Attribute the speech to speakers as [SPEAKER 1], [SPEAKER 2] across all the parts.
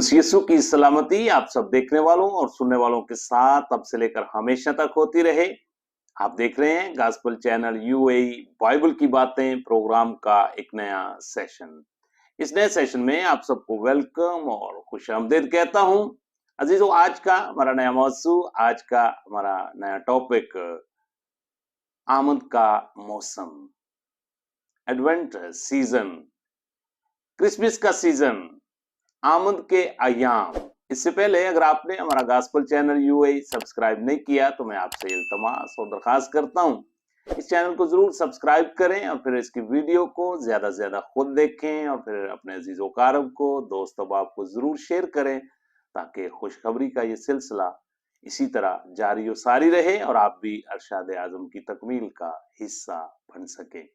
[SPEAKER 1] मसीह यीशु की सलामती आप सब देखने वालों और सुनने वालों के साथ अब से लेकर हमेशा तक होती रहे। आप देख रहे हैं गॉस्पेल चैनल यूएई बाइबल की बातें प्रोग्राम का एक नया सेशन। इस नए सेशन में आप सबको वेलकम और खुशामदीद कहता हूं। अजीजों, आज का हमारा नया मौजू, आज का हमारा नया टॉपिक आमद का मौसम, एडवेंट सीजन, क्रिसमस का सीजन, आमद के अयाम। इससे पहले अगर आपने हमारा गॉस्पेल चैनल यूएई सब्सक्राइब नहीं किया तो मैं आपसे इल्तमास और दरखास्त करता हूं, इस चैनल को जरूर सब्सक्राइब करें और फिर इसकी वीडियो को ज्यादा से ज्यादा खुद देखें और फिर अपने अजीजो कारब को, दोस्त अहबाब को जरूर शेयर करें ताकि खुशखबरी का ये सिलसिला इसी तरह जारी और सारी रहे और आप भी अरशाद आजम की तकमील का हिस्सा बन सके।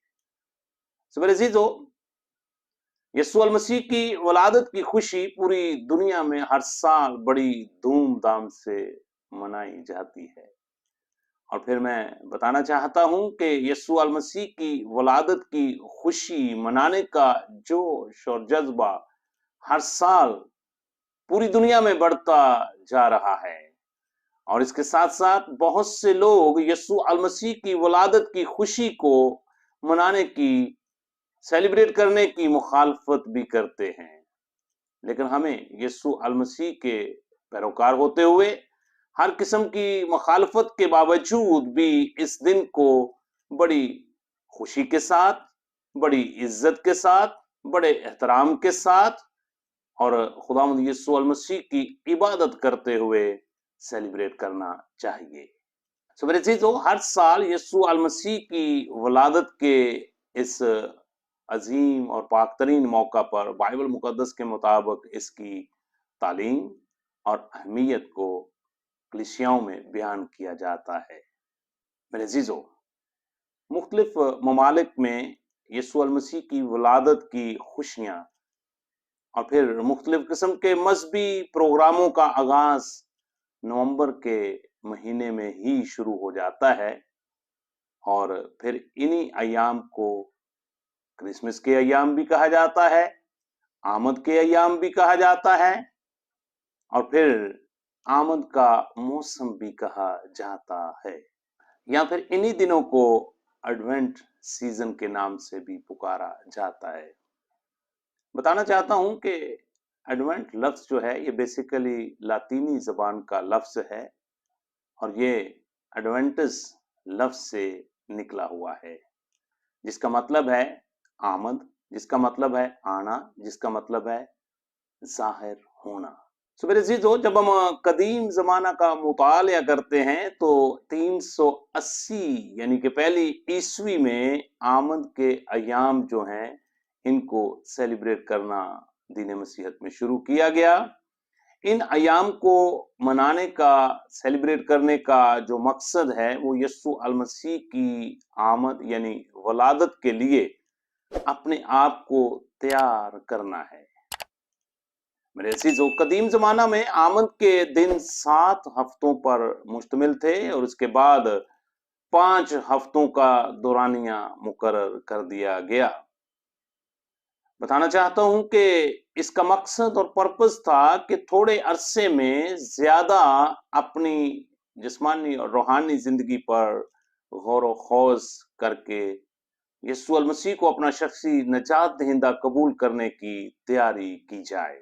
[SPEAKER 1] सो मेरे अजीजों, यीशु अल मसीह की वलादत की खुशी पूरी दुनिया में हर साल बड़ी धूमधाम से मनाई जाती है। और फिर मैं बताना चाहता हूं कि यीशु अल मसीह की वलादत की खुशी मनाने का जोश और जज्बा हर साल पूरी दुनिया में बढ़ता जा रहा है। और इसके साथ साथ बहुत से लोग यीशु अल मसीह की वलादत की खुशी को मनाने की, सेलिब्रेट करने की मुखालफत भी करते हैं। लेकिन हमें यीशु अल मसीह के पैरोकार होते हुए हर किस्म की मुखालफत के बावजूद भी इस दिन को बड़ी खुशी के साथ, बड़ी इज्जत के साथ, बड़े एहतराम के साथ और खुदावंद यीशु अल मसीह की इबादत करते हुए सेलिब्रेट करना चाहिए। सो मेरे चीजों, हर साल यीशु अल मसीह की वलादत के इस अजीम और पाकतरीन मौका पर बाइबल मुकद्दस के मुताबिक इसकी तालीम और अहमियत को कलीसियाओं में बयान किया जाता है। मेरे अजीजों, मुख्तलिफ ममालिक में यीशु अल मसीह की वलादत की खुशियां और फिर मुख्तलिफ किस्म के मजहबी प्रोग्रामों का आगाज नवंबर के महीने में ही शुरू हो जाता है और फिर इन्हीं अयाम को क्रिसमस के अयाम भी कहा जाता है, आमद के अयाम भी कहा जाता है और फिर आमद का मौसम भी कहा जाता है, या फिर इन्हीं दिनों को एडवेंट सीजन के नाम से भी पुकारा जाता है। बताना चाहता हूं कि एडवेंट लफ्ज जो है ये बेसिकली लातीनी जबान का लफ्ज है और ये एडवेंटस लफ्ज से निकला हुआ है, जिसका मतलब है आमद, जिसका मतलब है आना, जिसका मतलब है जाहिर होना। सो मेरे अजीजों, जब हम कदीम जमाना का मुतालिया करते हैं तो 380 यानी कि पहली ईस्वी में आमद के अयाम जो हैं इनको सेलिब्रेट करना दीन मसीहत में शुरू किया गया। इन अयाम को मनाने का, सेलिब्रेट करने का जो मकसद है वो यीशु अल मसीह की आमद यानी वलादत के लिए अपने आप को तैयार करना है। मेरे अजीजों, कदीम जमाना में आमद के दिन 7 हफ्तों पर मुश्तमिल थे और उसके बाद 5 हफ्तों का दौरानिया मुकर्रर कर दिया गया। बताना चाहता हूं कि इसका मकसद और पर्पस था कि थोड़े अरसे में ज्यादा अपनी जिस्मानी और रूहानी जिंदगी पर गौर व खौज करके यीशु अल मसीह को अपना शख्सी नजात दहिंदा कबूल करने की तैयारी की जाए।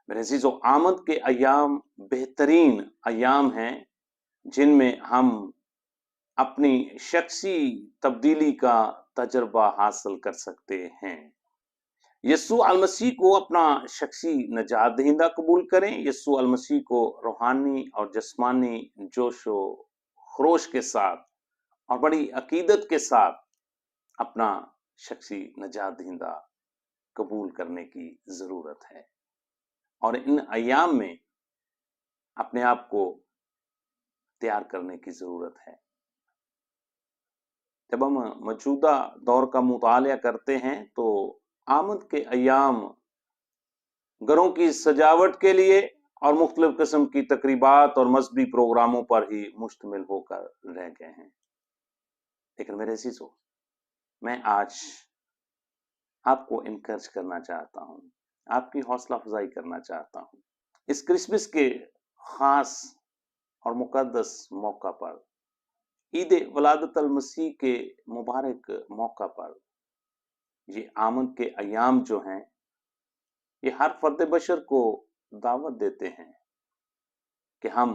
[SPEAKER 1] मेरे अजीजों, आमद के अयाम बेहतरीन अयाम हैं जिनमें हम अपनी शख्सी तब्दीली का तजर्बा हासिल कर सकते हैं। यीशु अल मसीह को अपना शख्सी नजात दहिंदा कबूल करें। यीशु अल मसीह को रूहानी और जिस्मानी जोशो खरोश के साथ और बड़ी अकीदत के साथ अपना शख्सी नजात दहिंदा कबूल करने की जरूरत है और इन अयाम में अपने आप को तैयार करने की जरूरत है। जब हम मौजूदा दौर का मुतालिया करते हैं तो आमद के अयाम घरों की सजावट के लिए और मुख्तलिफ किस्म की तकरीबात और मजहबी प्रोग्रामों पर ही मुश्तमिल होकर रह गए हैं। लेकिन मेरे अजीजों, मैं आज आपको इनकरेज करना चाहता हूं, आपकी हौसला अफजाई करना चाहता हूँ। इस क्रिसमस के खास और मुकद्दस मौका पर, ईद वलादत अल मसीह के मुबारक मौका पर, ये आमद के अयाम जो हैं, ये हर फर्द बशर को दावत देते हैं कि हम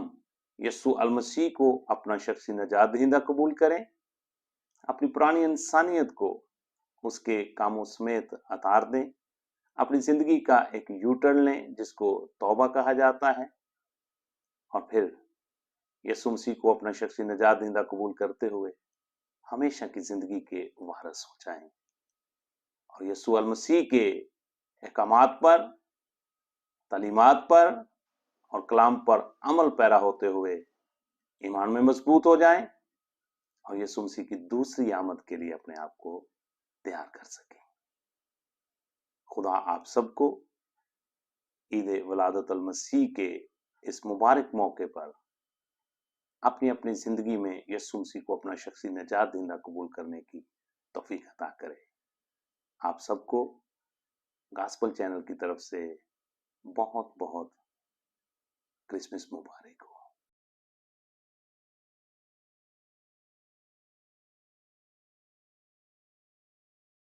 [SPEAKER 1] यसु अल मसीह को अपना शख्सी नजात दहिंदा कबूल करें, अपनी पुरानी इंसानियत को उसके कामों समेत अतार दें, अपनी जिंदगी का एक यू टर्न लें जिसको तौबा कहा जाता है, और फिर यसु मसीह को अपना शख्सी नजात दहिंदा कबूल करते हुए हमेशा की जिंदगी के वारिस हो जाएं और यसु अल मसीह के अहकामात पर, तालीमात पर और कलाम पर अमल पैरा होते हुए ईमान में मजबूत हो जाएं और यसु मसीह की दूसरी आमद के लिए अपने आप को तैयार कर सकें। खुदा आप सबको ईद वलादत अल मसीह के इस मुबारक मौके पर अपनी अपनी जिंदगी में यसु मसीह को अपना शख्सी नजात दहिंदा कबूल करने की तौफीक अता करे। आप सबको गॉस्पेल चैनल की तरफ से बहुत बहुत क्रिसमस मुबारक हो।